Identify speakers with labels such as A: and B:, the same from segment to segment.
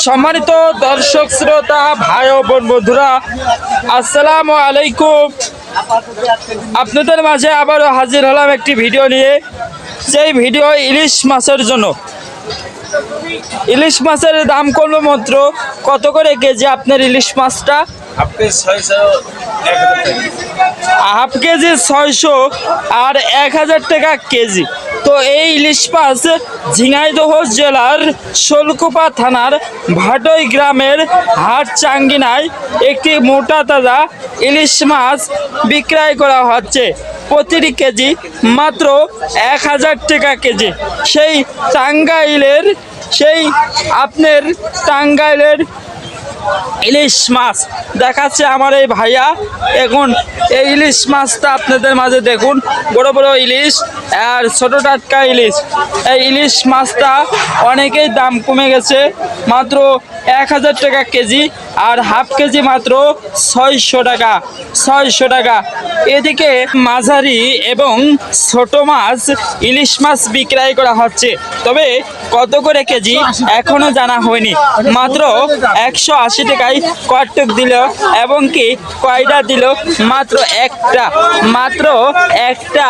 A: সম্মানিত দর্শক শ্রোতা ভাই ও বোন বন্ধুরা, আসসালামু আলাইকুম। আপনাদের মাঝে আবারও হাজির হলাম একটি ভিডিও নিয়ে। সেই ভিডিও ইলিশ মাছের জন্য। ইলিশ মাছের দাম করলো মাত্র কত করে কেজি আপনার ইলিশ মাছটা? হাফ কেজি 600 আর 1000 টাকা কেজি। তো এই ইলিশ মাছ ঝিনাইদহ জেলার শোলকুপা থানার ভাটই গ্রামের হাট চাঙ্গিনায় একটি মোটা তাজা ইলিশ মাছ বিক্রয় করা হচ্ছে। প্রতিটি কেজি মাত্র 1000 টাকা কেজি। সেই টাঙ্গাইলের ইলিশ মাছ দেখাচ্ছে আমার এই ভাইয়া। এখন এই ইলিশ মাছটা আপনাদের মাঝে দেখুন, বড় বড় ইলিশ আর ছোট টাটকা ইলিশ। এই ইলিশ মাছটা অনেকেই দাম কমে গেছে, মাত্র 1000 টাকা কেজি আর হাফ কেজি মাত্র 600 টাকা। এদিকে মাঝারি এবং ছোট মাছ ইলিশ মাছ বিক্রয় করা হচ্ছে, তবে কত করে কেজি এখনো জানা হয়নি। মাত্র 180 টাকায় কটক দিল এবং কি কয়টা দিল? মাত্র একটা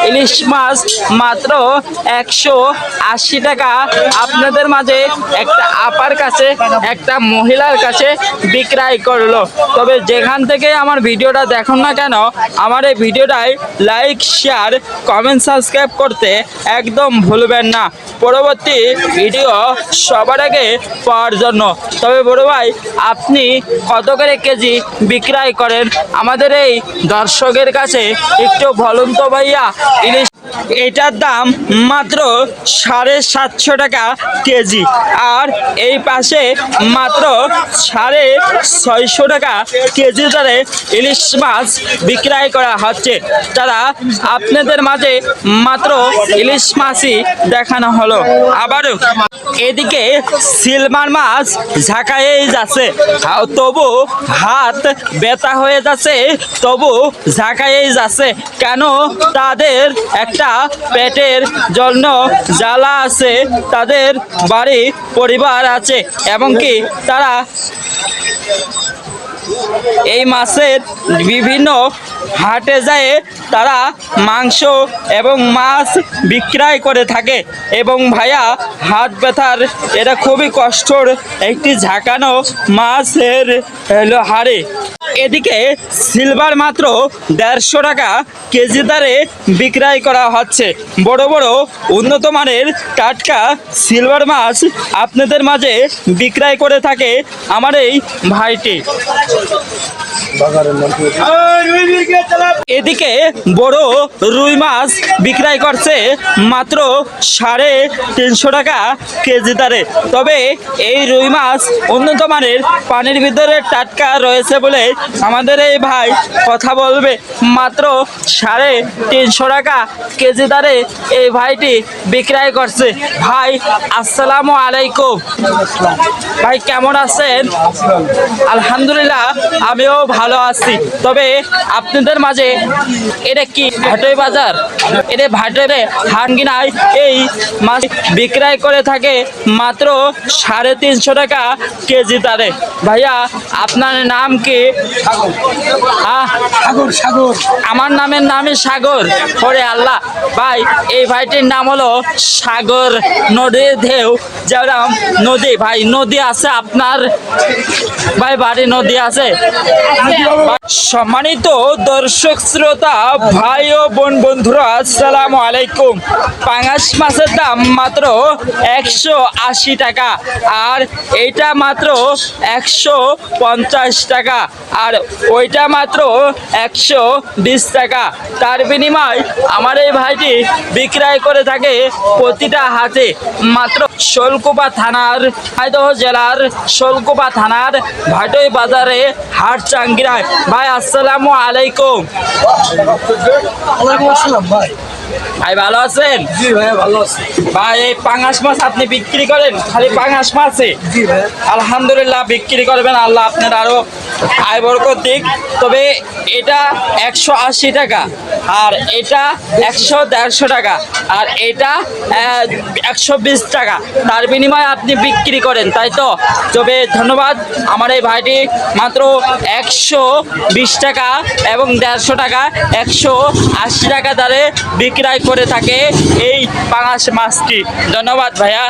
A: ইলিশ মাছ মাত্র 180 টাকা আপনাদের মাঝে একটা আপার কাছে, একটা মহিলার কাছে বিক্রয় করলো। তবে যেখান থেকে আমার ভিডিওটা দেখুন না কেন, আমার এই ভিডিওটায় লাইক, শেয়ার, কমেন্ট, সাবস্ক্রাইব করতে একদম ভুলবেন না, পরবর্তী ভিডিও সবার আগে পাওয়ার জন্য। তবে বড় ভাই, আপনি কত করে কেজি বিক্রয় করেন আমাদের এই দর্শকের কাছে একটু বলুন তো ভাইয়া। ইলিশ এটার দাম মাত্র 750 টাকা কেজি, আর এই পাশে মাত্র 650 টাকা কেজি দরে ইলিশ মাছ বিক্রয় করা হচ্ছে। তারা আপনাদের মাঝে মাত্র ইলিশ মাছই দেখানো হলো। আবারও এদিকে সিলভার মাছ ঝাঁকায়েই যাচ্ছে, তবু হাত ব্যথা হয়ে যাচ্ছে, তবু ঝাঁকায়েই যাচ্ছে। কেন? তাদের একটা পেটের জন্য জ্বালা আছে, তাদের বাড়ি পরিবার আছে, এবং কি তারা এই মাছের বিভিন্ন হাটে যায়, তারা মাংস এবং মাছ বিক্রয় করে থাকে। এবং ভাইয়া, হাত ব্যথার এটা খুবই কষ্টর একটি ঝাঁকানো মাছের হাড়ে। এদিকে সিলভার মাত্র 150 টাকা কেজি দরে বিক্রয় করা হচ্ছে। বড় বড় উন্নত মানের টাটকা সিলভার মাছ আপনাদের মাঝে বিক্রয় করে থাকে আমার এই ভাইটি। এদিকে বড় রুই মাছ বিক্রয় করছে মাত্র 350 টাকা কেজি দরে। তবে এই রুই মাছ উন্নত মানের পানির ভিতরে টাটকা রয়েছে বলে আমাদের এই ভাই কথা বলবে। মাত্র 350 টাকা কেজি দরে এই ভাইটি বিক্রয় করছে। ভাই, আসসালামু আলাইকুম। ভাই, কেমন আছেন? আলহামদুলিল্লাহ, আমিও ভালো আছি। তবে আপনাদের মাঝে এটা কি ভাটই বাজার? এটা ভাটরে হাঙ্গিনায় এই মাছ বিক্রয় করে থাকে মাত্র 350 টাকা কেজি দরে। ভাইয়া, আপনার নাম কি? সাগর। আমার নামই সাগর। ওরে আল্লাহ। ভাই, এই ভাইটির নাম হলো সাগর। নদীর ঢেউ যেরকম নদী, ভাই নদী আছে আপনার? ভাই, বাড়ি নদী আছে? সম্মানিত দর্শক শ্রোতা ভাই ও বোন বন্ধুরা, আসসালামু আলাইকুম। পাঙাশ মাছের দাম মাত্র 180 টাকা, আর এইটা মাত্র 150 টাকা, আর ওইটা মাত্র 120 টাকা। তার বিনিময় আমার এই ভাইটি বিক্রয় করে থাকে প্রতিটা হাটে মাত্র শোলকুপা থানার, ঝিনাইদহ জেলার শোলকুপা থানার ভাটই বাজারে হাট চাঙ্গিনায়। ভাই, আসসালামু আলাইকুম।
B: ওয়ালাইকুম আসসালাম ভাই।
A: ভাই ভালো আছেন?
B: জি ভাইয়া ভালো আছি।
A: ভাই এই পাঙাশ মাছ আপনি বিক্রি করেন? খালি পাঙাশ মাছে?
B: জি ভাইয়া।
A: আলহামদুলিল্লাহ বিক্রি করবেন, আল্লাহ আপনার আরো আয় বরকত দিক। তবে এটা 180 টাকা, আর এটা 100-150 টাকা, আর এটা 120 টাকা। তার বিনিময়ে আপনি বিক্রি করেন, তাই তো? তবে ধন্যবাদ। আমার এই ভাইটি মাত্র 120 টাকা এবং 150 টাকা, 180 টাকা দরে বিক্রয় করে থাকে এই পাঙাশ মাছটি। ধন্যবাদ ভাইয়া।